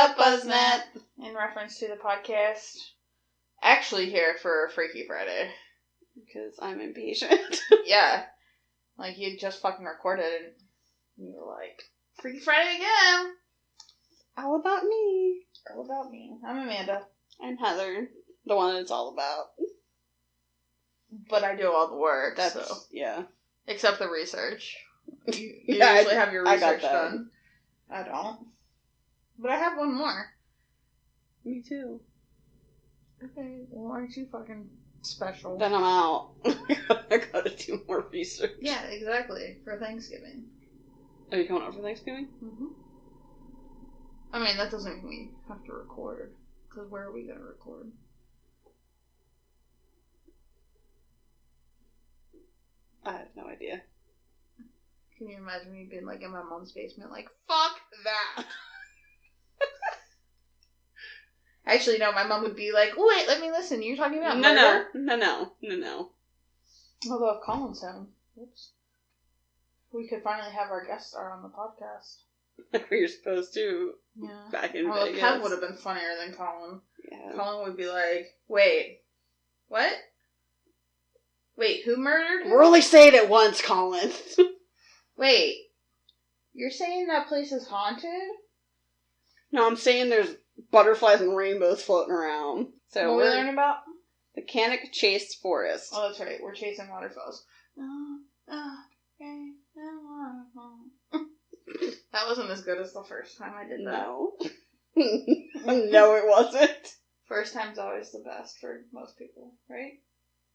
up, Buzznet? In reference to the podcast. Actually here for Freaky Friday. Because I'm impatient. Yeah. Like, you just fucking recorded and you were like, Freaky Friday again! All about me. All about me. I'm Amanda. I'm Heather. The one it's all about. But I do all the work, so. Yeah. Except the research. You Yeah, usually have your research I got that. done. I don't. But I have one more. Me too. Okay, well, aren't you fucking special? Then I'm out. I gotta do more research. Yeah, exactly. For Thanksgiving. Are you going out for Thanksgiving? Mm-hmm. I mean, that doesn't mean we have to record. Because where are we going to record? I have no idea. Can you imagine me being like in my mom's basement, like, fuck that? Actually, no, my mom would be like, wait, let me listen. You're talking about murder? No. Although if Colin's home, oops, we could finally have our guest star on the podcast. Like we were supposed to. Yeah. Back in Well, Vegas. Kev would have been funnier than Colin. Yeah. Colin would be like, wait, what? Wait, who murdered him? We're only saying it once, Colin. Wait, you're saying that place is haunted? No, I'm saying there's butterflies and rainbows floating around. So What are we learning about? The Cannock Chase Forest. Oh, that's right. We're chasing waterfalls. That wasn't as good as the first time I did that. No. No, it wasn't. First time's always the best for most people, right?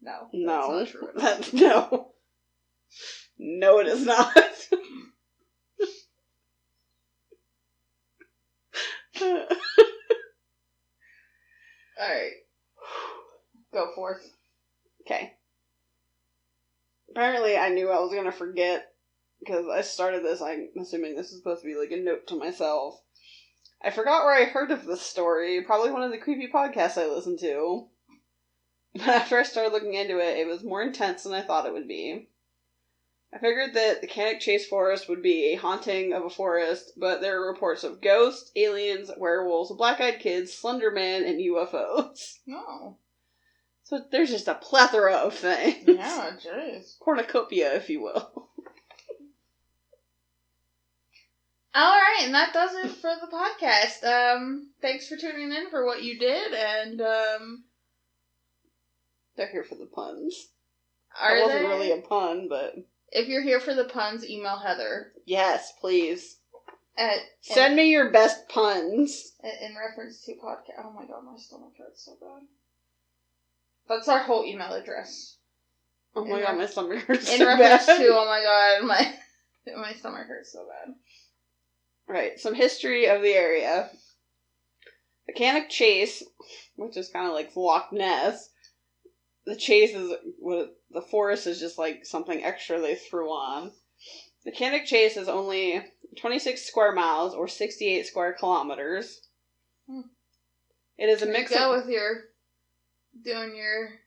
No. No. That's not true. No. No, it is not. Alright. Go forth. Okay. Apparently, I knew I was going to forget, because I started this, I'm assuming this is supposed to be like a note to myself. I forgot where I heard of this story, probably one of the creepy podcasts I listened to. But after I started looking into it, it was more intense than I thought it would be. I figured that the Cannock Chase Forest would be a haunting of a forest, but there are reports of ghosts, aliens, werewolves, black-eyed kids, Slender Man, and UFOs. No. So there's just a plethora of things. Yeah, jeez. Cornucopia, if you will. Alright, and that does it for the podcast. Thanks for tuning in for what you did, and, They're here for the puns. Are That wasn't they? really a pun, but... If you're here for the puns, email Heather. Yes, please. Send Send me your best puns. in reference to podcast. Oh my god, my stomach hurts so bad. That's our whole email address. Oh my god, my stomach hurts In so reference bad. to, oh my god, my stomach hurts so bad. Right, some history of the area. The Cannock Chase, which is kind of like Loch Ness. The chase is, the forest is just like something extra they threw on. The Cannock Chase is only 26 square miles, or 68 square kilometers. It is a mix of... Go with your... doing your...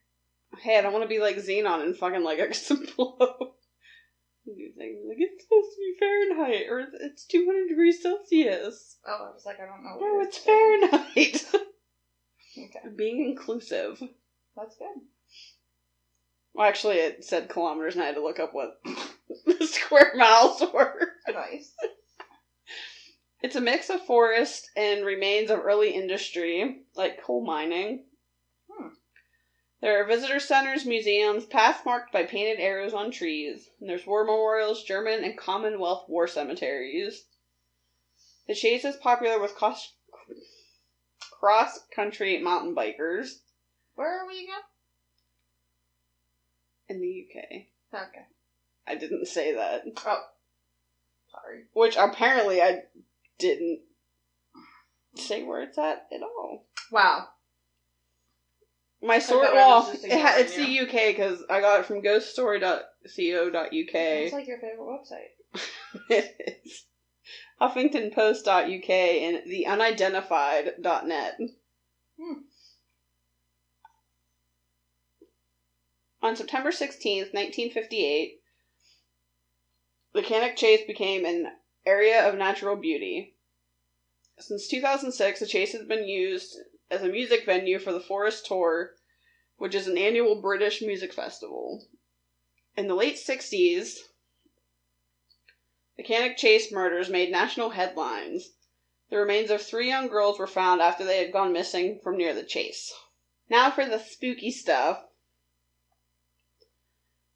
Hey, I don't want to be like Xenon and fucking like explode. Like, it's supposed to be Fahrenheit, or it's 200 degrees Celsius. Oh, I was like, I don't know. No, it's Fahrenheit. Okay. I'm being inclusive. That's good. Well, actually, it said kilometers, and I had to look up what the square miles were. Nice. It's a mix of forest and remains of early industry, like coal mining. There are visitor centers, museums, paths marked by painted arrows on trees, and there's war memorials, German and Commonwealth war cemeteries. The chase is popular with cross-country mountain bikers. Where are we again? In the UK. Okay. I didn't say that. Oh. Sorry. Which apparently I didn't say where it's at all. Wow. My source, well, it's the UK because I got it from ghoststory.co.uk. It's like your favorite website. It is. HuffingtonPost.uk and theunidentified.net. On September 16th, 1958, the Cannock Chase became an area of natural beauty. Since 2006, the chase has been used as a music venue for the Forest Tour, which is an annual British music festival. In the late 60s, the Cannock Chase murders made national headlines. The remains of 3 young girls were found after they had gone missing from near the chase. Now for the spooky stuff.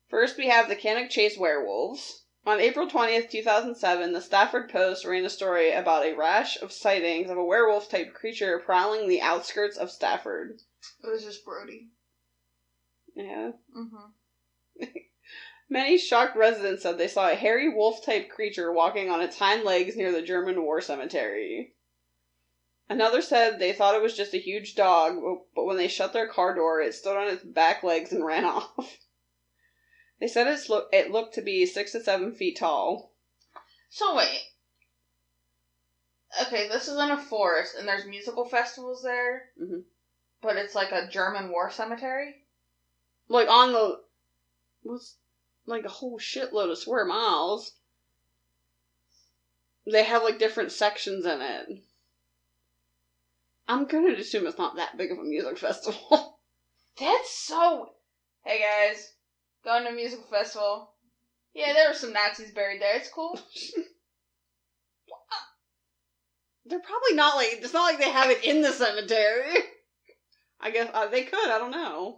First, we have the Cannock Chase werewolves. On April 20th, 2007, the Stafford Post ran a story about a rash of sightings of a werewolf-type creature prowling the outskirts of Stafford. It was just Brody. Yeah. Mm-hmm. Many shocked residents said they saw a hairy wolf-type creature walking on its hind legs near the German war cemetery. Another said they thought it was just a huge dog, but when they shut their car door, it stood on its back legs and ran off. They said it looked to be 6 to 7 feet tall. So wait. Okay, this is in a forest, and there's musical festivals there, but it's like a German war cemetery? Like on the... What's... Like a whole shitload of square miles. They have like different sections in it. I'm gonna assume it's not that big of a music festival. That's so... Hey guys, going to a musical festival. Yeah, there were some Nazis buried there. It's cool. They're probably not like... It's not like they have it in the cemetery. I guess they could. I don't know.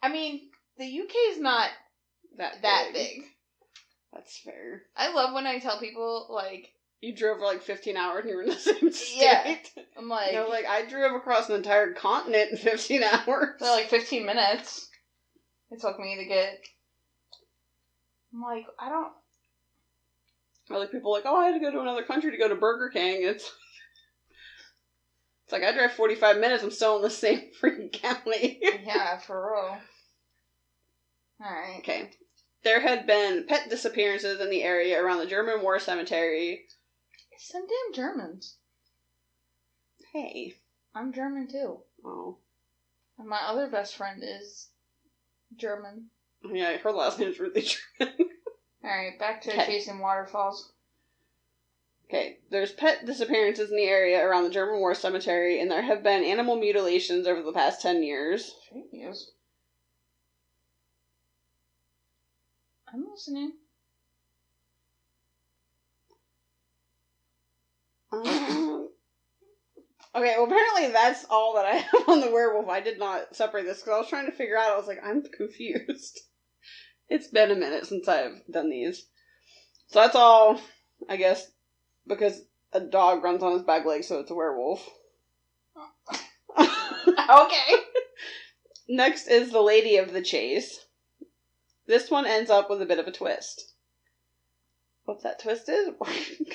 I mean, the UK's not that big. That's fair. I love when I tell people, like... You drove for like 15 hours and you were in the same state. Yeah. I'm like... You know, like, I drove across an entire continent in 15 hours. So like 15 minutes. It took me to get... I'm like, I don't... Or like people are like, oh, I had to go to another country to go to Burger King. It's like, I drive 45 minutes, I'm still in the same freaking county. Yeah, for real. Alright. Okay. There had been pet disappearances in the area around the German war cemetery. Some damn Germans. Hey. I'm German too. Oh. And my other best friend is German. Yeah, her last name is really German. Alright, back to chasing waterfalls. Okay, there's pet disappearances in the area around the German war cemetery, and there have been animal mutilations over the past 10 years. Jeez. I'm listening. Okay, well apparently that's all that I have on the werewolf. I did not separate this because I was trying to figure out. I was like, I'm confused. It's been a minute since I've done these. So that's all, I guess, because a dog runs on his back leg, so it's a werewolf. Okay. Next is the Lady of the Chase. This one ends up with a bit of a twist. What that twist is, we're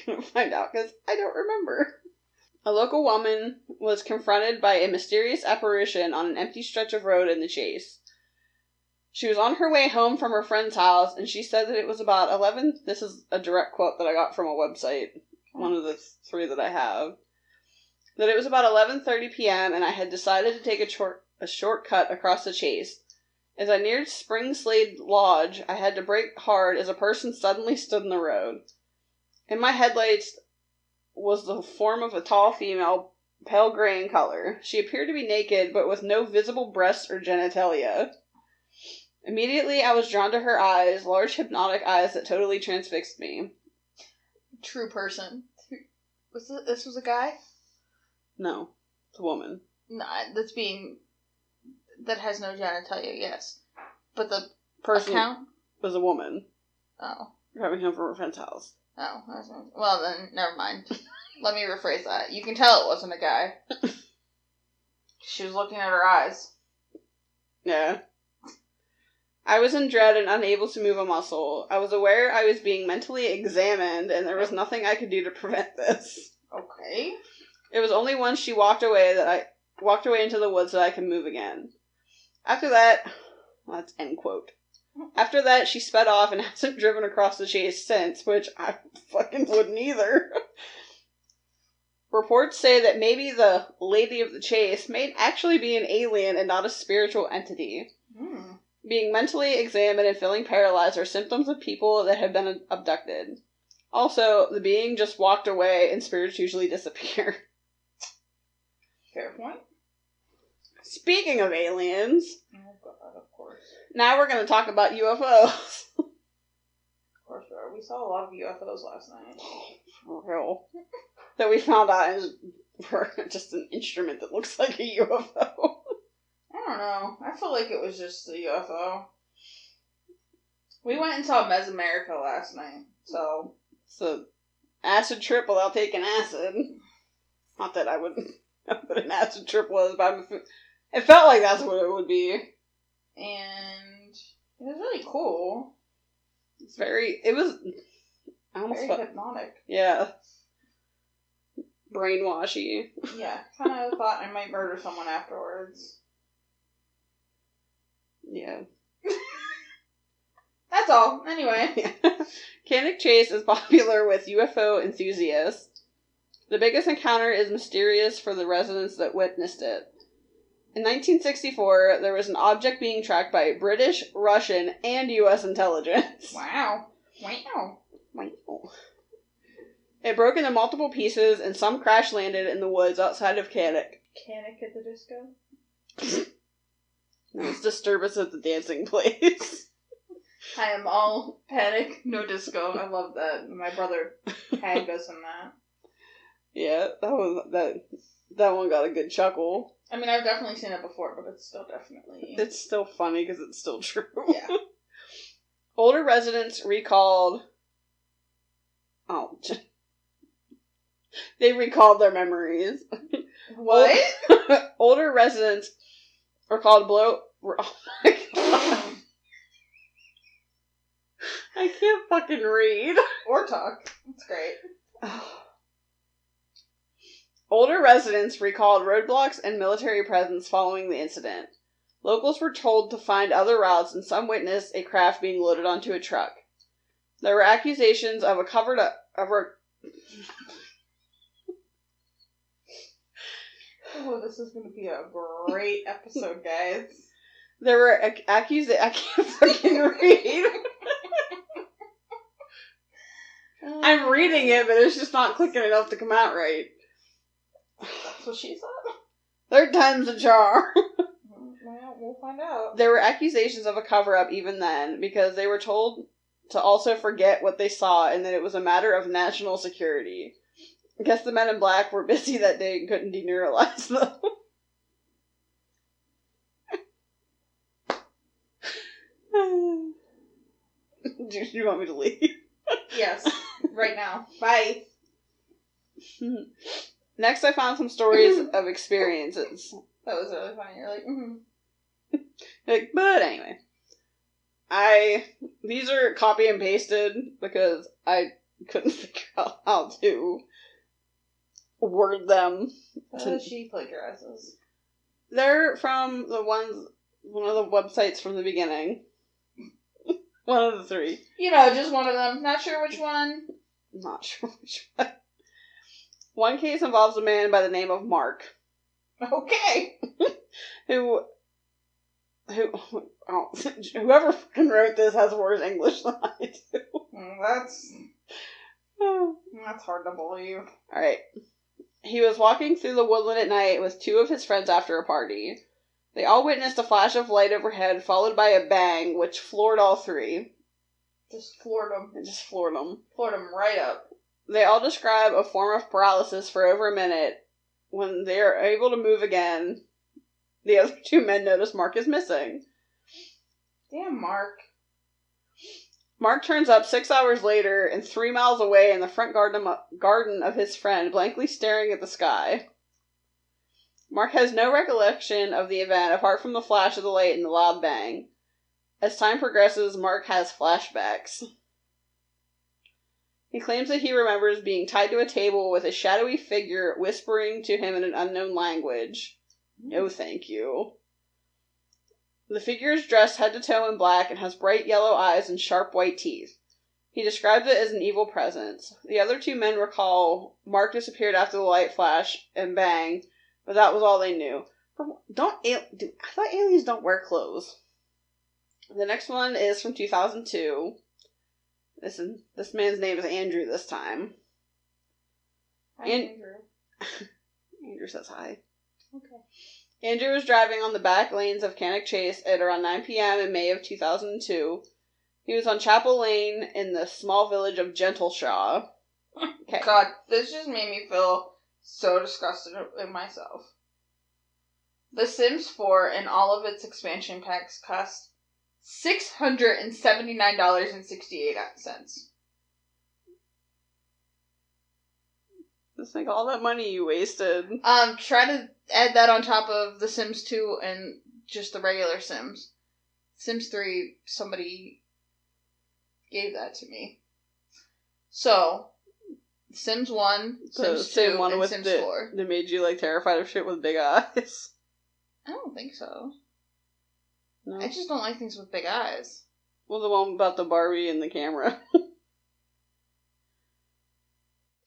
going to find out because I don't remember. A local woman was confronted by a mysterious apparition on an empty stretch of road in the Chase. She was on her way home from her friend's house, and she said that it was about 11... This is a direct quote that I got from a website, one of the 3 that I have. That it was about 11:30 p.m., and I had decided to take a shortcut across the Chase. As I neared Spring Slade Lodge, I had to brake hard as a person suddenly stood in the road. In my headlights was the form of a tall female, pale gray in color. She appeared to be naked, but with no visible breasts or genitalia. Immediately, I was drawn to her eyes, large hypnotic eyes that totally transfixed me. True person. This was a guy? No, it's a woman. No, that has no genitalia, yes. But the Person account? was a woman. Oh. Driving home from her friend's house. Oh, well then, never mind. Let me rephrase that. You can tell it wasn't a guy. She was looking at her eyes. Yeah. I was in dread and unable to move a muscle. I was aware I was being mentally examined, and there was nothing I could do to prevent this. Okay. It was only once she walked away into the woods that I could move again. After that, well, that's end quote. After that, she sped off and hasn't driven across the Chase since, which I fucking wouldn't either. Reports say that maybe the Lady of the Chase may actually be an alien and not a spiritual entity. Hmm. Being mentally examined and feeling paralyzed are symptoms of people that have been abducted. Also, the being just walked away and spirits usually disappear. Fair point. Speaking of aliens. Oh, God, of course. Now we're going to talk about UFOs. Of course we are. We saw a lot of UFOs last night. For real. That we found out is just an instrument that looks like a UFO. I don't know. I feel like it was just a UFO. We went and saw Mesoamerica last night, so... So, acid trip without taking acid. Not that I would know what an acid trip was, but it felt like that's what it would be. And it was really cool. It was... I almost very felt... hypnotic. Yeah. Brainwashy. Yeah, kind of thought I might murder someone afterwards. Yeah. That's all. Anyway. Yeah. Cannock Chase is popular with UFO enthusiasts. The biggest encounter is mysterious for the residents that witnessed it. In 1964, there was an object being tracked by British, Russian, and U.S. intelligence. Wow. Wow. It broke into multiple pieces, and some crash-landed in the woods outside of Cannock. Cannock at the disco? It's disturbance at the dancing place. I am all panic, no disco. I love that. My brother tagged us in that. Yeah, that one got a good chuckle. I mean, I've definitely seen it before, but it's still definitely... It's still funny because it's still true. Yeah. Older residents recalled... Oh, they recalled their memories. What? Older residents recalled Oh my god. I can't fucking read. Or talk. That's great. Older residents recalled roadblocks and military presence following the incident. Locals were told to find other routes, and some witnessed a craft being loaded onto a truck. There were accusations of a covered-up... Oh, this is going to be a great episode, guys. There were accusations... I can't fucking read. I'm reading it, but it's just not clicking enough to come out right. That's what she said? Third time's a charm. Well, we'll find out. There were accusations of a cover-up even then, because they were told to also forget what they saw and that it was a matter of national security. I guess the men in black were busy that day and couldn't deneuralize them. Do you want me to leave? Yes, right now. Bye. Next, I found some stories of experiences. That was really funny. You're like, But anyway. These are copy and pasted because I couldn't figure out how to word them. She plagiarizes. They're from one of the websites from the beginning. One of the three. You know, just one of them. Not sure which one. Not sure which one. One case involves a man by the name of Mark. Okay. Whoever fucking wrote this has worse English than I do. That's hard to believe. Alright. He was walking through the woodland at night with two of his friends after a party. They all witnessed a flash of light overhead, followed by a bang, which floored all three. Just floored them. It just floored them. Floored them right up. They all describe a form of paralysis for over a minute. When they are able to move again, the other two men notice Mark is missing. Damn, Mark. Mark turns up 6 hours later and 3 miles away in the front garden of his friend, blankly staring at the sky. Mark has no recollection of the event apart from the flash of the light and the loud bang. As time progresses, Mark has flashbacks. He claims that he remembers being tied to a table with a shadowy figure whispering to him in an unknown language. No thank you. The figure is dressed head to toe in black and has bright yellow eyes and sharp white teeth. He describes it as an evil presence. The other two men recall Mark disappeared after the light flash and bang, but that was all they knew. I thought aliens don't wear clothes. The next one is from 2002. This man's name is Andrew this time. Hi, Andrew. Andrew says hi. Okay. Andrew was driving on the back lanes of Cannock Chase at around 9 p.m. in May of 2002. He was on Chapel Lane in the small village of Gentleshaw. Okay. God, this just made me feel so disgusted with myself. The Sims 4 and all of its expansion packs cost $679.68. Just think all that money you wasted. Try to add that on top of The Sims 2 and just the regular Sims. Sims 3, somebody gave that to me. So, Sims 1, Sims 2, and Sims 4. That made you, terrified of shit with big eyes? I don't think so. No? I just don't like things with big eyes. Well, the one about the Barbie and the camera.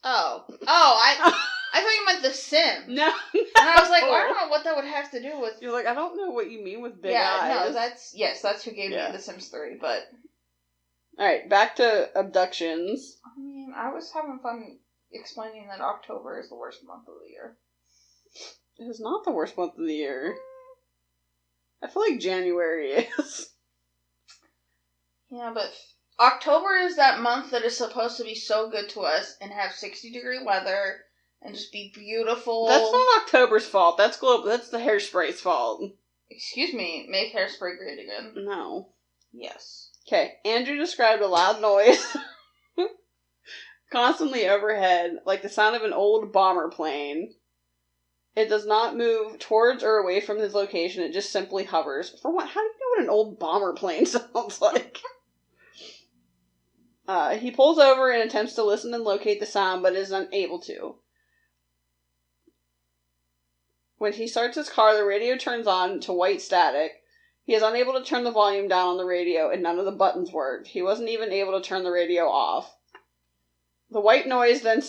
Oh, I thought you meant The Sims. No. And I was like, well, I don't know what that would have to do with... You're like, I don't know what you mean with big eyes. No, that's who gave me The Sims 3, but... Alright, back to abductions. I mean, I was having fun explaining that October is the worst month of the year. It is not the worst month of the year. I feel like January is. Yeah, but October is that month that is supposed to be so good to us and have 60-degree weather and just be beautiful. That's not October's fault. That's global. That's the hairspray's fault. Excuse me, make hairspray great again. No. Yes. Okay, Andrew described a loud noise constantly overhead, like the sound of an old bomber plane. It does not move towards or away from his location, it just simply hovers. For what? How do you know what an old bomber plane sounds like? He pulls over and attempts to listen and locate the sound, but is unable to. When he starts his car, the radio turns on to white static. He is unable to turn the volume down on the radio, and none of the buttons worked. He wasn't even able to turn the radio off. The white noise then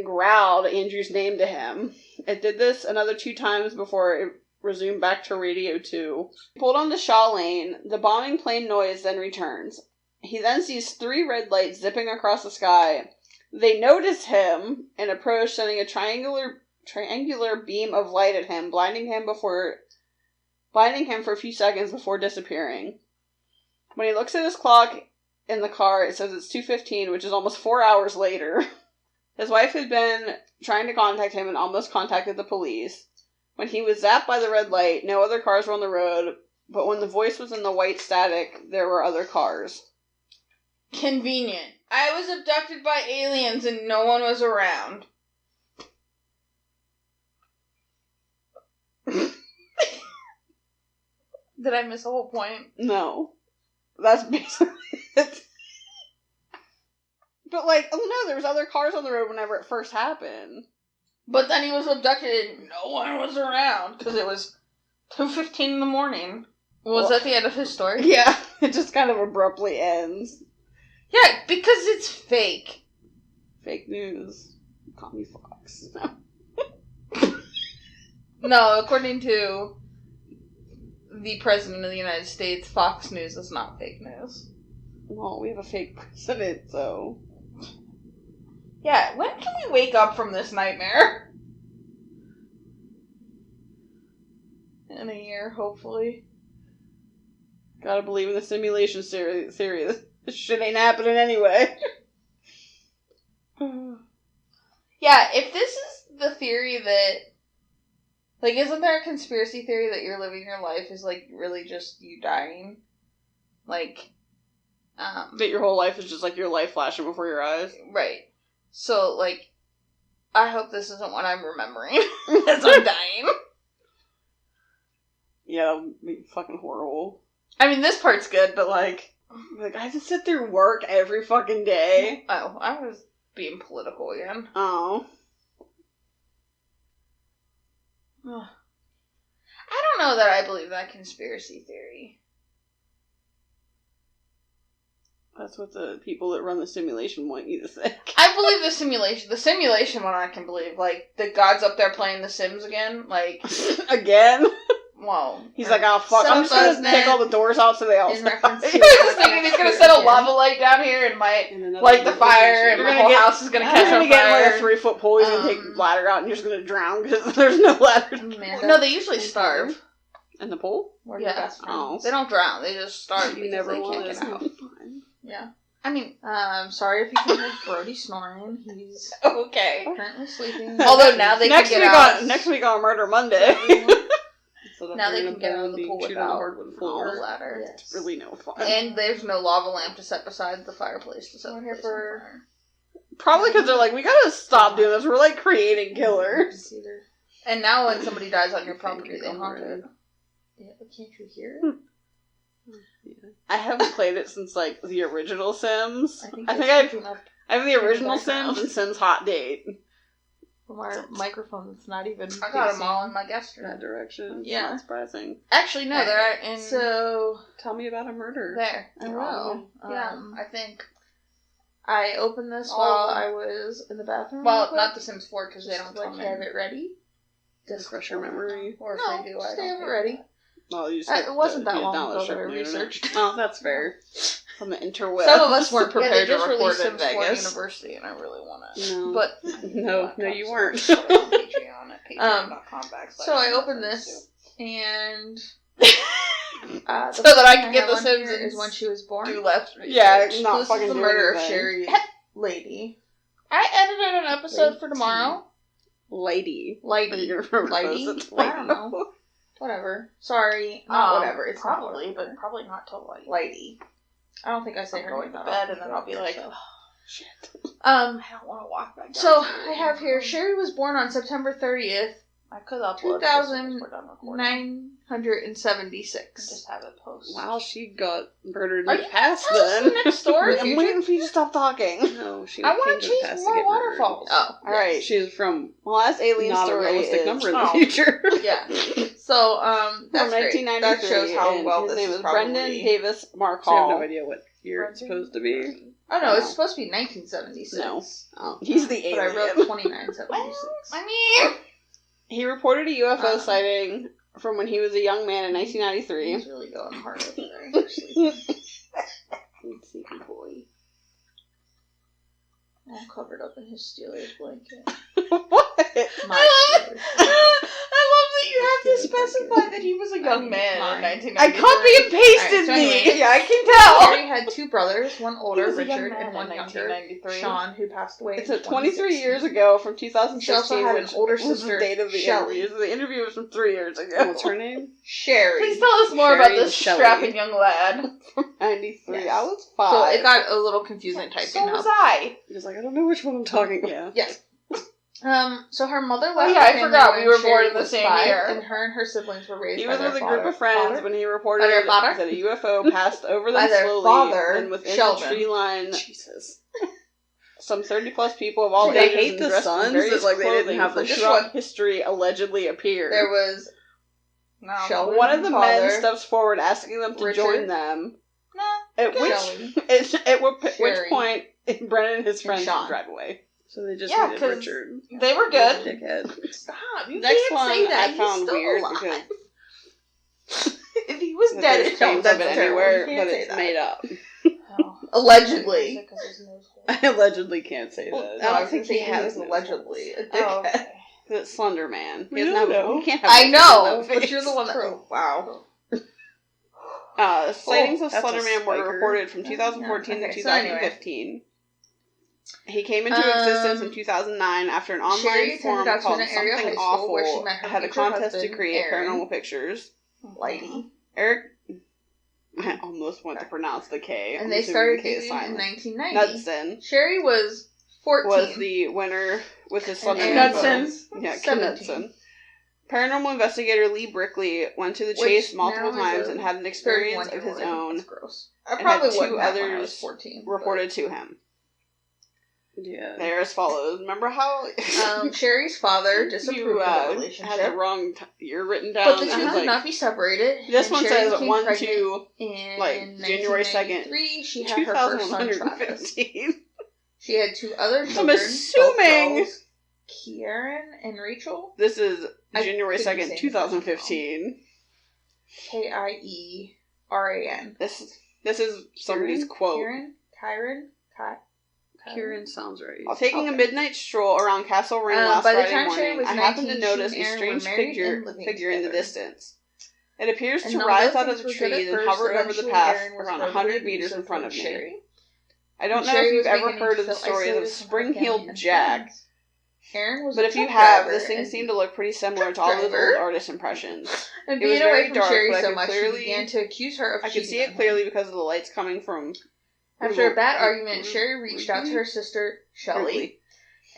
growled Andrew's name to him. It did this another 2 times before it resumed back to Radio 2. He pulled onto Shaw Lane. The bombing plane noise then returns. He then sees 3 red lights zipping across the sky. They notice him and approach, sending a triangular beam of light at him, blinding him for a few seconds before disappearing. When he looks at his clock in the car, it says it's 2:15, which is almost 4 hours later. His wife had been trying to contact him and almost contacted the police. When he was zapped by the red light, no other cars were on the road, but when the voice was in the white static, there were other cars. Convenient. I was abducted by aliens and no one was around. Did I miss the whole point? No. That's basically it. But, oh no, there was other cars on the road whenever it first happened. But then he was abducted and no one was around, because it was 2:15 in the morning. Was that the end of his story? Yeah, it just kind of abruptly ends. Yeah, because it's fake. Fake news. Call me Fox. No. No, according to the President of the United States, Fox News is not fake news. Well, we have a fake president, so... Yeah, when can we wake up from this nightmare? In a year, hopefully. Gotta believe in the simulation theory. This shit ain't happening anyway. Yeah, if this is the theory that... isn't there a conspiracy theory that you're living your life is, really just you dying? That your whole life is just, your life flashing before your eyes? Right. So, I hope this isn't what I'm remembering as I'm dying. Yeah, that would be fucking horrible. I mean, this part's good, but, I have to sit through work every fucking day. Oh, I was being political again. Oh. I don't know that I believe that conspiracy theory. That's what the people that run the simulation want you to think. I believe the simulation. The simulation one I can believe. The God's up there playing The Sims again. Again? Well, He's like, oh fuck, I'm just gonna take all the doors out so they all in die. reference to I was just thinking he's gonna set a lava light down here and might light the fire, and the whole house is gonna catch on get fire. like a 3-foot pole. He's gonna take the ladder out, and you're just gonna drown because there's no ladder. No, they usually starve. In the pool? Yeah. Oh. They don't drown. They just starve You because never they want can't to. get out. Yeah. I mean, Sorry if you can hear Brody snoring. He's okay. currently sleeping. Although now they can get out. Next week on Murder Monday. So now they can get out of the pool without a ladder. Yes. It's really no fun. And there's no lava lamp to set beside the fireplace to set the here place for- on fire. Probably because they're like, we gotta stop doing this. We're like creating killers. And now when somebody dies on your property, they haunt it. Yeah, but can't you hear it? I haven't played it since like the original Sims. I think up I have the original background. Sims and Sims Hot Date. from our microphone. It's not even. I got them all in my guest room. That direction. Yeah. Not surprising. Actually, no, they're in So Tell me about a murder. there. I will. Yeah, I think. I opened this while I was in the bathroom. Well, not The Sims 4 because they don't like come have in. it ready. Refresh your memory. Or if No, they do, just I have don't it ready. Oh, you just It wasn't that long download ago shit that I from the internet. researched. Oh, that's fair. From the interweb. Some of us weren't Yeah, prepared they just to record released in Sims 4 Vegas. University, and I really want to. No. But no, you weren't. Put it on Patreon at patreon.com/. So I opened this, and so that I can get The Sims Sims is when she was born. do less research. Yeah, not This fucking is the do murder of anything. Sherry Lady. I edited an episode for tomorrow. Lady. Lady. You're gonna Lady? propose it to I don't know. Whatever. Sorry. Not whatever. It's not probably, whatever. but probably not till like Lady. I don't think I say I'm her going name to that bed, often and then I'll be like, so. oh, Shit. I don't want to walk back. So I have here. Sherry was born on September 30th, I could upload it as soon as 2000 we're done recording. 976. Just have it post. Wow, she got murdered Are in the you past house then. next door? I'm waiting for you to stop talking. No, she I want came to the chase past more get murdered. waterfalls. Oh, Alright. She's from Well, that's Alien not Story a realistic is. number in the Oh. future. yeah. So That's from great. 1993. That shows how and well his this name is is Brendan probably- Davis Mark So I have Hall. no idea what year it's supposed to be. Oh no, No. it's supposed to be 1976. No. Oh, he's the But I alien. wrote 2976. I mean, He reported a UFO sighting from when he was a young man in 1993. He's really going hard over there. Sleepy boy. All covered up in his Steelers blanket. What? My Steelers. I love that you have to specify that he was a young man in 1993. I copy and pasted Alright, so anyway. me. Yeah, I can tell. Sherry had two brothers, one older, was a young Richard, man and one in younger, 1993. Sean, who passed away. It's in a 23 2016. years ago from She 2016, also had an which older was the sister, date of the Shelley. interview. So the interview was from 3 years ago. What's her name? Sherry. Please tell us more Sherry about and this Shelley. strapping young lad. 93. Yes. I was So 5. it got a little confusing typing So up. was I. He's like, I don't know which one I'm talking about. Yeah. Yes. So her mother left. Oh, yeah, the I family forgot when we were Sherry born in the was same 5, year. and her and her siblings were raised He by was their with a group of friends father. when he reported By their father? that a UFO passed over them By their slowly father, and within Sheldon. the tree line. Jesus. Some 30 plus people of all Do they ages hate and the dressed in Suns various that, like, they didn't clothing have from the throughout history allegedly appeared. There was No. Sheldon. One of the father, men steps forward asking them to Richard. join them. Nah. At Shelley. which Sherry. point Brennan and his friends Sean. drive away. So they just Yeah, hated 'cause Richard. They were good. Dickhead. Stop. You Next can't one say that. I He's found still weird alive. because If he was that dead, there's it's claims that's of it terrible. anywhere, You but can't say it's that. made up. Allegedly. I allegedly can't say Well, that. I don't I was think gonna he say has was no allegedly a Oh, dickhead. okay. It's Slender Man. We He doesn't don't have. know. He can't have. I know, no but face. you're the one that. Oh, wow. Sightings of that's a Slender Man were spiker. reported from 2014 Yeah, to okay, so anyway. 2015. He came into existence in 2009 after an online Sherry forum attended called Altoona Area Something High School, where she Awful met her had a future contest to husband, create Aaron. paranormal pictures. Lady. Eric, I almost went to pronounce the K. And I'm they assuming started the K is dating in silent. 1990. Knudsen Sherry was 14. was the winner with his Slender And Man. Aaron photo. was Yeah, 17. Knudsen. Paranormal investigator Lee Brickley went to the Which chase multiple now is times a and had an experience of 31-year-old. his I think own that's gross. I and probably had two wouldn't have when I others was 14. reported to him. Yeah. They're as follows. Remember how Sherry's father you disapproved of the had relationship, the wrong year written down? but the I two was could like, not be separated. this and one Sherry says became 1 pregnant 2 in like, January 2nd, 1993. She had her first son, Travis. 2115. She had two other I'm children, assuming- both girls, Kieran and Rachel. This is I January couldn't 2nd, say 2015. Kieran. This is somebody's quote. Kieran? Kieran sounds right. While taking a midnight stroll around Castle Ring last Friday morning, I happened to notice a strange figure in the distance. It appears to rise out of the trees and hover over the path around 100 meters in front of me. I don't know if you've ever heard of the stories of Spring-Heeled Jack, but if you have, this thing seemed to look pretty similar to all those old artist impressions. And it was being away very from dark, Sherry but so much, she began to accuse her of I could see it clearly because of the lights coming from... After a bad argument, Sherry reached out to her sister, Shelley,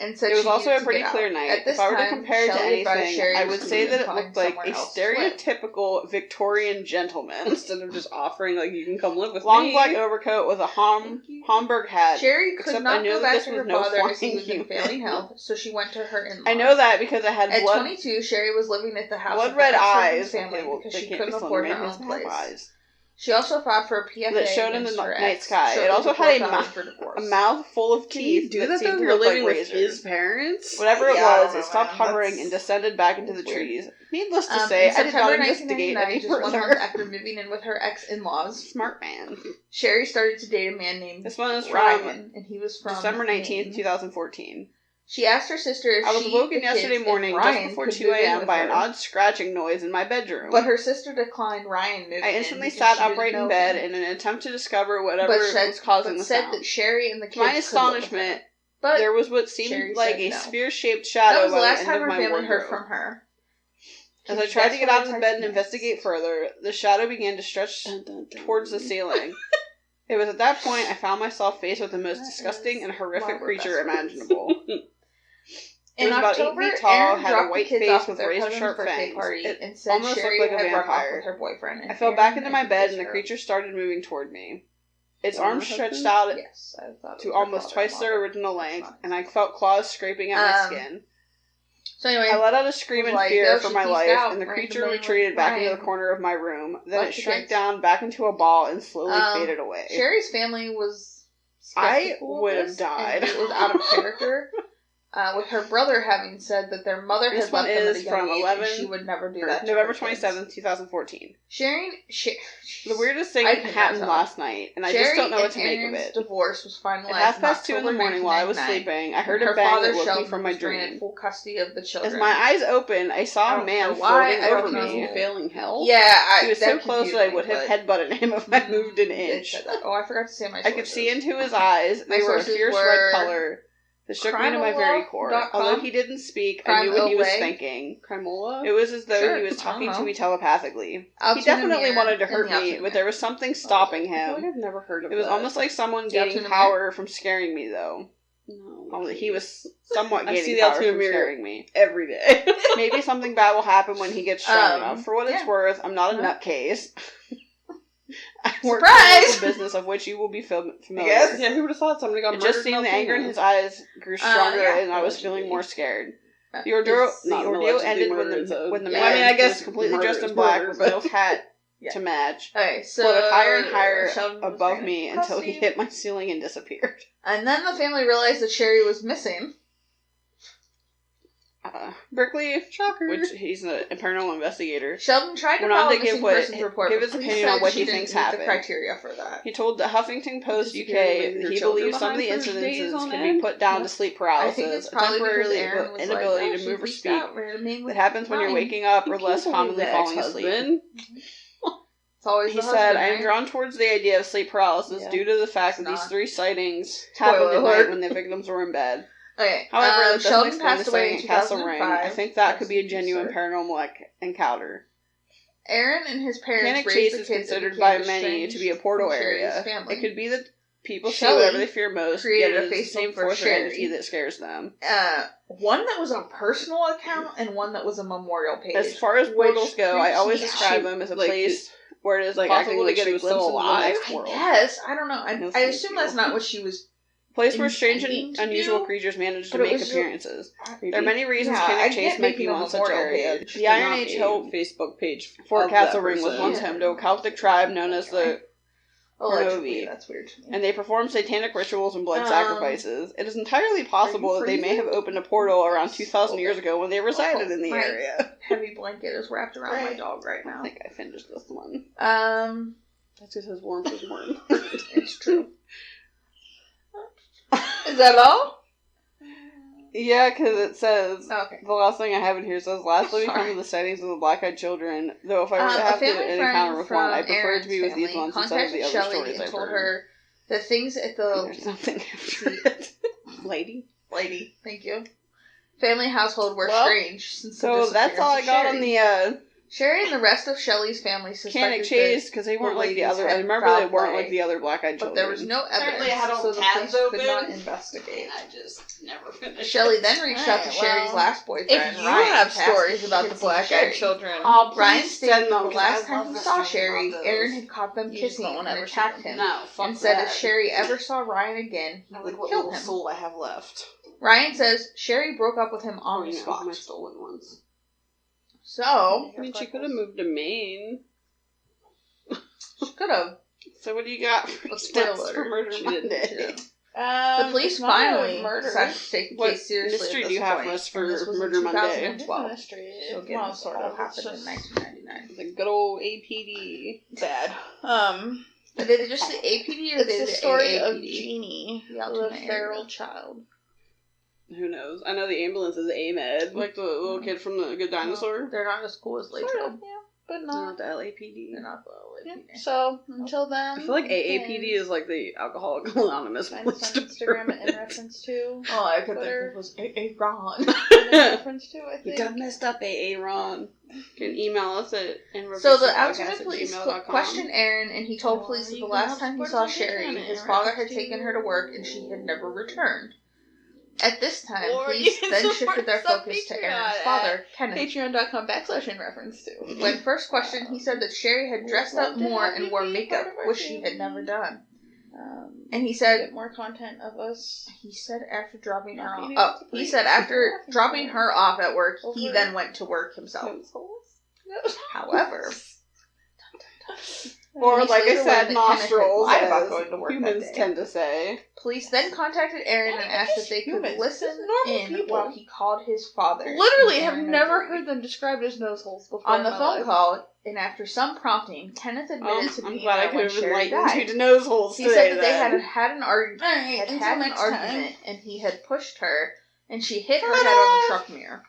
and said it was she also a to pretty get clear out. night. At this If I were to time, compare it to Shelley advised anything, Sherry I to would say that it looked like a stereotypical Victorian gentleman. Instead of just offering, like, you can come live with Long me. black overcoat with a Homburg hat. Sherry could except not I knew go that back this to was her no father as he flying was in human. failing health, so she went to her in-laws. I know that because I had At 22, Sherry was living at the house of her blood-red ex-husband's eyes. family because she can't couldn't be afford her Slenderman, own his place. eyes. She also filed for a PFA That showed in the against her night ex, sky. It shortly also before had filing a for divorce. mouth full of Can you teeth do that that seemed though? to You're look living like with razors. his parents? Whatever it Yeah, was, it stopped hovering that's- and descended back into the weird. trees. Needless to In say, I did not September investigate 1999, any just 1 month further. after moving in with her ex-in-laws, Smart man. Sherry started to date a man named This one is from Ryan, and he was from December 19th, Maine. 2014. She asked her sister if I was she, awoken the kids, yesterday and morning Ryan just before could 2 move in a.m. with by an her. odd scratching noise in my bedroom. But her sister declined Ryan moving I in instantly because sat she didn't upright in know bed him. in an attempt to discover whatever was causing the said sound. that Sherry and the kids To my could live with her. astonishment, But there was what seemed Sherry like said a no. spear-shaped that shadow was the by last the time end of her my family heard wardrobe. from her. As I tried to get out of the bed and Yes. investigate further, the shadow began to stretch towards the ceiling. It was at that point I found myself faced with the most disgusting and horrific creature imaginable. It In was about 8 October, feet tall, Aaron had a dropped white the kids face off with at their razor-sharp cousin's birthday fangs. party It and said almost Sherry looked like a had run off vampire. with her boyfriend. And I fell Aaron back into my had to bed kiss and the her. creature started moving toward me. Its Former arms stretched husband? out Yes, I thought it to was her almost father-in-law, twice their but original that's length, not. and I felt claws scraping at my skin. So anyway, I let out a scream in like, fear no, for she my peaced life, out, and the ran creature to Maine retreated with back into Ryan. the corner of my room. Then Left it the shrank kids. down back into a ball and slowly faded away. Sherry's family was I skeptical of would have this, died. and it was out of character. With her brother having said that their mother This had one left them at is a young from age 11 and she would never do that. November to her kids. 27th, 2014. The weirdest thing I could happened not last night, and I Sherry just don't know what to and make of Aaron's it. divorce was finalized At 2:30 in the morning while I was 1999, sleeping, I heard and a her bang father that woke me Sheldon from my was granted dream. full custody of the children. As my eyes opened, I saw I a don't man know why, floating I over don't me. know. Failing hell? Yeah, He was so close that I would have headbutted him if I moved an inch. Oh, I forgot to say my I sources. could see into his eyes. My They were a sources fierce were red color that shook me to my very core. crimeola.com. Although he didn't speak, I knew what he was thinking. Crimola? It was as though Sure, he was I don't talking to know. me telepathically. Out He to the definitely mirror wanted to in hurt the me, Altoona but there was something stopping I feel like him. I've never heard of It was that. almost like someone The gaining Altoona power from scaring me, though. No. Although he was somewhat I see gaining the power Altoona from mirror scaring me. every day. Maybe something bad will happen when he gets strong enough. For what it's yeah. worth, I'm not a Huh? nutcase. I work in a Surprise! local business of which you will be familiar. Yes? Yeah, who would have thought somebody got It murdered? just seemed in the anger in Altoona? his eyes grew stronger, yeah. and I was feeling Allegedly. more scared. The It's not ordeal allegedly ended when murder, it's the a- man, Yeah, I mean, I who guess was completely murder dressed is in black, murder, with no but- hat Yeah. to match, Okay, so floated higher and higher Sheldon was above granted me until he custody. hit my ceiling and disappeared. And then the family realized that Sherry was missing. Berkeley, Shocker. which he's a paranormal investigator, Sheldon tried to Went on file a to give missing what- persons report, give but his police opinion on said what she he didn't thinks meet happened. the criteria for that. he told the Huffington Post Disappeared UK and leaving he your children believes some of the behind for days incidences on can be end? put down to sleep I think it's paralysis, a probably because temporary Aaron was inability like, to oh, move or she speak out randomly that with happens when you're Ryan. waking up or You less can't commonly believe the falling asleep. ex-husband. It's always He the said, husband, I am right? drawn towards the idea of sleep paralysis Yeah. due to the fact It's that these not. 3 sightings Spoiler happened at night alert. when the victims were in bed. Okay, However, that doesn't Sheldon explain the passed away sighting in at Castle Ring. 2005. I think that could be a Rest in peace, genuine sir. paranormal encounter. Aaron and his parents Cannock raised Chase the is kids that considered became by estranged many to be a portal from Sherry's area. family. It could be that people see Shelley whatever they fear most, yet created it a is the Facebook same for force or Sherry. entity that scares them. One that was a personal account and one that was a memorial page. As far as which portals go, I freaks always me out. describe them as a like, place where it is like, possible acting like to get she a was glimpse still into the alive? next I world. guess. I don't know. No, I thank assume you. that's not what she was. Place where strange intending and to unusual do, creatures manage to but it make was just- appearances. There are many reasons Yeah, I Cannock get Chase might making be a one such memorial area. page. The Iron Age held Facebook page Fort of Castle that Ring was person. once home to a Celtic tribe known as the Allegedly, that's weird to me. And they perform satanic rituals and blood sacrifices. It is entirely possible that they may have opened a portal around 2,000 years ago when they resided in the area. Heavy blanket is wrapped around my dog right now. I think I finished this one. That's just as warm as warm. It's true. Is that all? Yeah, because it says, okay. The last thing I have in here says, lastly, we come to the sightings of the black-eyed children, though if I were to have to encounter with one, I prefer to be with these ones instead of the other stories I've told heard. her the things at the... There's nothing after it. Lady, thank you. Family household were strange since so that's all I got on the, Sherry and the rest of Shelley's family suspected Cannock chased because they weren't like the other. I remember they weren't like the other black-eyed children. But there was no evidence, so the police could not investigate. I just never finished. Shelley then reached out to Sherry's last boyfriend. If you Ryan, have stories about the black-eyed children, Ryan stated the last time he saw Sherry, Aaron had caught them kissing and attacked him, and said if Sherry ever saw Ryan again, he would kill him. Soul I have left. Ryan says Sherry broke up with him on the spot. My stolen ones. So, I mean, she could have moved to Maine. She could have. So what do you got for steps for Murder Monday? The police finally decided to take the case seriously. What mystery do you have for us for Murder Monday? 2012. So sort of happened in 1999. The good old APD. bad. Did they just say APD or It's did the they story AAPD? of Jeannie, the feral child. Who knows? I know the ambulance is AMED, like the little kid from the Good Dinosaur. They're not as cool as Latrobe. Sort of, yeah, but They're not. not the LAPD. They're not the LAPD. Yeah. So until then, I feel like AAPD is like the Alcoholic Anonymous. Find us on Instagram in reference to. All I could Twitter. think of was A. Ron. In reference to, I You think. done messed up, AA Ron. You can email us at So the Alexander police questioned Aaron, and he told police that the last time he saw Sherry, his father had taken her to work, and she had never returned. At this time, police then shifted their focus to Aaron's father, Kenneth. Patreon.com/in reference to. When first questioned, he said that Sherry had dressed up more and wore makeup, which she had never done. And he said, Get more content of us. He said after dropping her off. Oh, he said after dropping her off at work, he then went to work himself. However, or police like I later said, learned that Kenneth had nostrils, lied about as going to work humans that day. tend to say. Police then contacted Aaron and asked if they could Humans. listen Just normal in people. while he called his father. Literally, and have Aaron never agreed. heard them described as nose holes before. On in the my phone life. call, and after some prompting, Kenneth admitted to I'm being glad I there could when have Sherry enlightened died. you to nose holes He today, said that they then. had an argument, Alright, until next time. and he had pushed her, and she hit her head on the truck mirror.